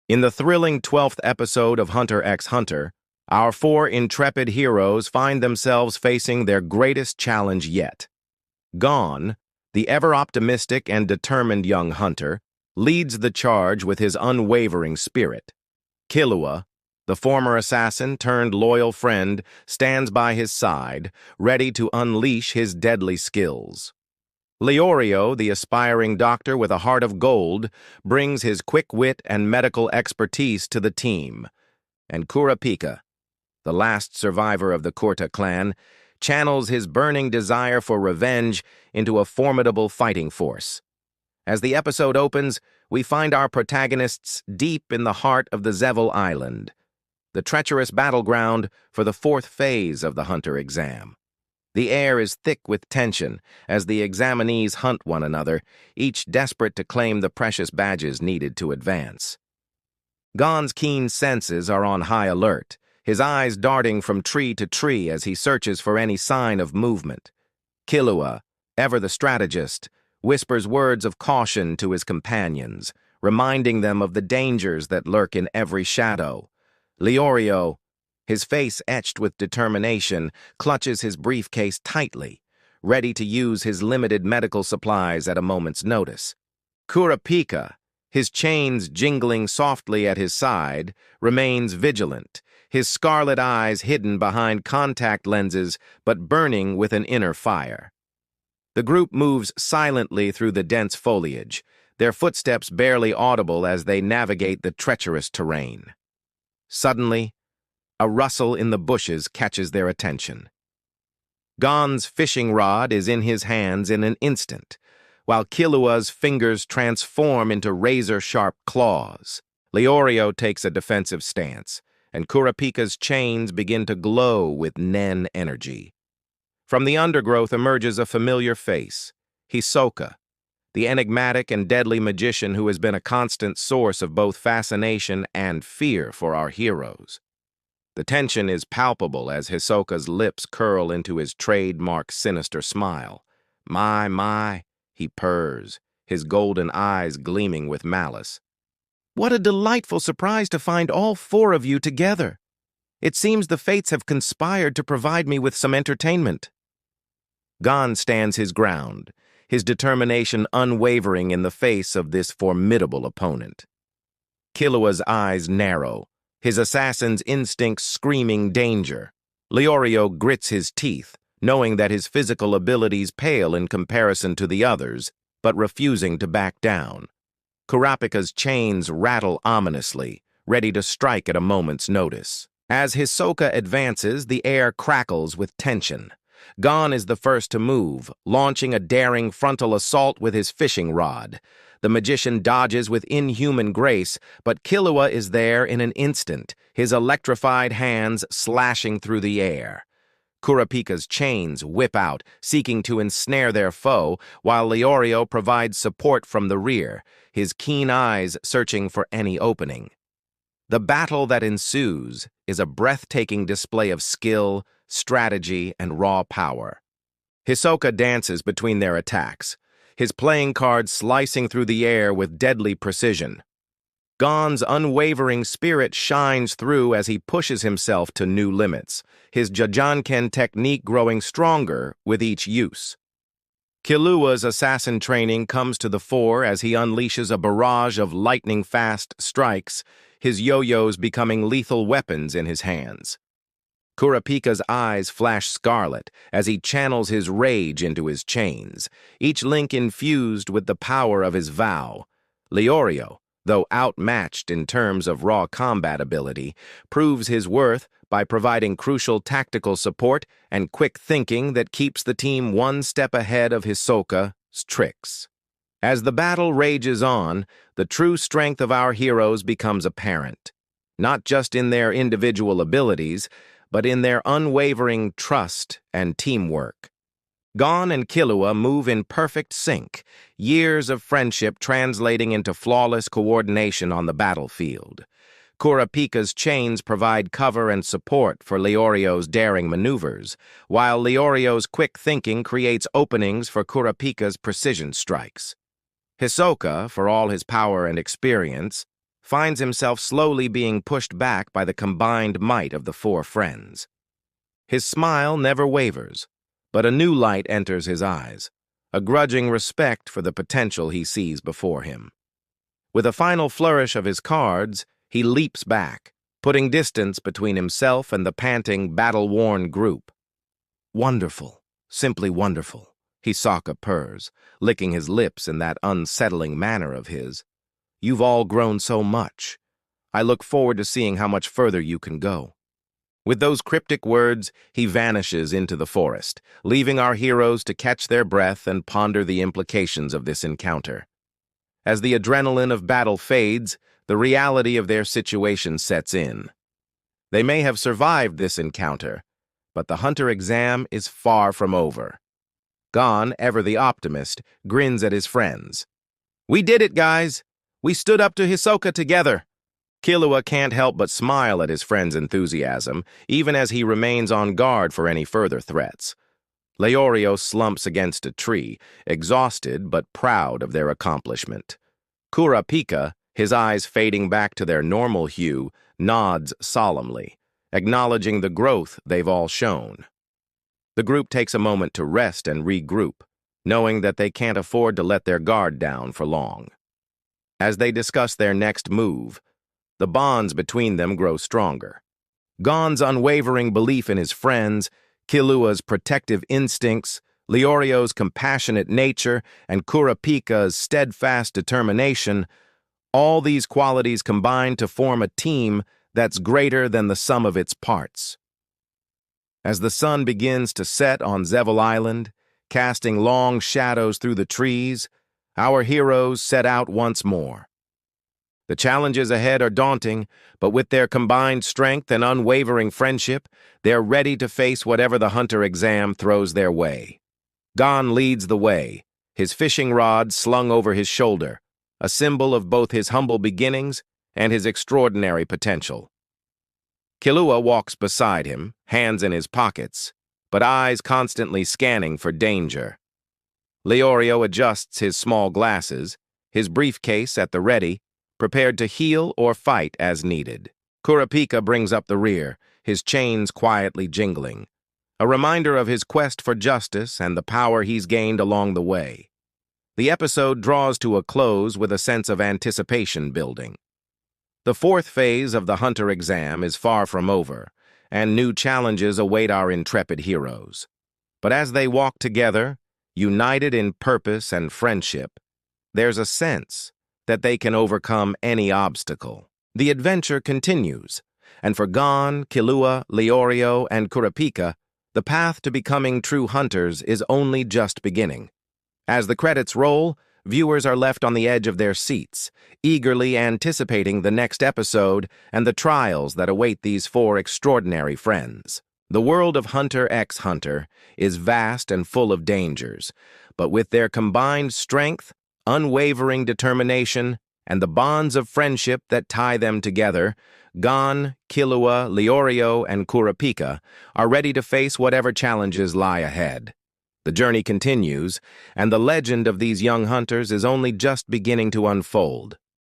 In the thrilling 12th episode of Hunter x Hunter, our four intrepid heroes find themselves facing their greatest challenge yet. Gon, the ever-optimistic and determined young hunter, leads the charge with his unwavering spirit. Killua, the former assassin turned loyal friend, stands by his side, ready to unleash his deadly skills. Leorio, the aspiring doctor with a heart of gold, brings his quick wit and medical expertise to the team. And Kurapika, the last survivor of the Kurta clan, channels his burning desire for revenge into a formidable fighting force. As the episode opens, we find our protagonists deep in the heart of the Zevil Island, the treacherous battleground for the fourth phase of the Hunter exam. The air is thick with tension as the examinees hunt one another, each desperate to claim the precious badges needed to advance. Gon's keen senses are on high alert, his eyes darting from tree to tree as he searches for any sign of movement. Killua, ever the strategist, whispers words of caution to his companions, reminding them of the dangers that lurk in every shadow. Leorio, his face etched with determination, clutches his briefcase tightly, ready to use his limited medical supplies at a moment's notice. Kurapika, his chains jingling softly at his side, remains vigilant, his scarlet eyes hidden behind contact lenses but burning with an inner fire. The group moves silently through the dense foliage, their footsteps barely audible as they navigate the treacherous terrain. Suddenly, a rustle in the bushes catches their attention. Gon's fishing rod is in his hands in an instant, while Killua's fingers transform into razor-sharp claws. Leorio takes a defensive stance, and Kurapika's chains begin to glow with Nen energy. From the undergrowth emerges a familiar face, Hisoka, the enigmatic and deadly magician who has been a constant source of both fascination and fear for our heroes. The tension is palpable as Hisoka's lips curl into his trademark sinister smile. My, he purrs, his golden eyes gleaming with malice. What a delightful surprise to find all four of you together. It seems the fates have conspired to provide me with some entertainment. Gon stands his ground, his determination unwavering in the face of this formidable opponent. Killua's eyes narrow, his assassin's instincts screaming danger. Leorio grits his teeth, knowing that his physical abilities pale in comparison to the others, but refusing to back down. Kurapika's chains rattle ominously, ready to strike at a moment's notice. As Hisoka advances, the air crackles with tension. Gon is the first to move, launching a daring frontal assault with his fishing rod. The magician dodges with inhuman grace, but Killua is there in an instant, his electrified hands slashing through the air. Kurapika's chains whip out, seeking to ensnare their foe, while Leorio provides support from the rear, his keen eyes searching for any opening. The battle that ensues is a breathtaking display of skill, strategy, and raw power. Hisoka dances between their attacks, his playing cards slicing through the air with deadly precision. Gon's unwavering spirit shines through as he pushes himself to new limits, his Jajanken technique growing stronger with each use. Killua's assassin training comes to the fore as he unleashes a barrage of lightning-fast strikes, his yo-yos becoming lethal weapons in his hands. Kurapika's eyes flash scarlet as he channels his rage into his chains, each link infused with the power of his vow. Leorio, though outmatched in terms of raw combat ability, proves his worth by providing crucial tactical support and quick thinking that keeps the team one step ahead of Hisoka's tricks. As the battle rages on, the true strength of our heroes becomes apparent, not just in their individual abilities, but in their unwavering trust and teamwork. Gon and Killua move in perfect sync, years of friendship translating into flawless coordination on the battlefield. Kurapika's chains provide cover and support for Leorio's daring maneuvers, while Leorio's quick thinking creates openings for Kurapika's precision strikes. Hisoka, for all his power and experience, finds himself slowly being pushed back by the combined might of the four friends. His smile never wavers, but a new light enters his eyes, a grudging respect for the potential he sees before him. With a final flourish of his cards, he leaps back, putting distance between himself and the panting, battle-worn group. "Wonderful, simply wonderful," Hisoka purrs, licking his lips in that unsettling manner of his. "You've all grown so much. I look forward to seeing how much further you can go." With those cryptic words, he vanishes into the forest, leaving our heroes to catch their breath and ponder the implications of this encounter. As the adrenaline of battle fades, the reality of their situation sets in. They may have survived this encounter, but the hunter exam is far from over. Gon, ever the optimist, grins at his friends. "We did it, guys! We stood up to Hisoka together!" Killua can't help but smile at his friend's enthusiasm, even as he remains on guard for any further threats. Leorio slumps against a tree, exhausted but proud of their accomplishment. Kurapika, his eyes fading back to their normal hue, nods solemnly, acknowledging the growth they've all shown. The group takes a moment to rest and regroup, knowing that they can't afford to let their guard down for long. As they discuss their next move, the bonds between them grow stronger. Gon's unwavering belief in his friends, Killua's protective instincts, Leorio's compassionate nature, and Kurapika's steadfast determination, all these qualities combine to form a team that's greater than the sum of its parts. As the sun begins to set on Zevil Island, casting long shadows through the trees, our heroes set out once more. The challenges ahead are daunting, but with their combined strength and unwavering friendship, they're ready to face whatever the hunter exam throws their way. Gon leads the way, his fishing rod slung over his shoulder, a symbol of both his humble beginnings and his extraordinary potential. Killua walks beside him, hands in his pockets, but eyes constantly scanning for danger. Leorio adjusts his small glasses, his briefcase at the ready, prepared to heal or fight as needed. Kurapika brings up the rear, his chains quietly jingling, a reminder of his quest for justice and the power he's gained along the way. The episode draws to a close with a sense of anticipation building. The fourth phase of the hunter exam is far from over, and new challenges await our intrepid heroes. But as they walk together, united in purpose and friendship, there's a sense that they can overcome any obstacle. The adventure continues, and for Gon, Killua, Leorio, and Kurapika, the path to becoming true hunters is only just beginning. As the credits roll, viewers are left on the edge of their seats, eagerly anticipating the next episode and the trials that await these four extraordinary friends. The world of Hunter x Hunter is vast and full of dangers, but with their combined strength, unwavering determination, and the bonds of friendship that tie them together, Gon, Killua, Leorio, and Kurapika are ready to face whatever challenges lie ahead. The journey continues, and the legend of these young hunters is only just beginning to unfold.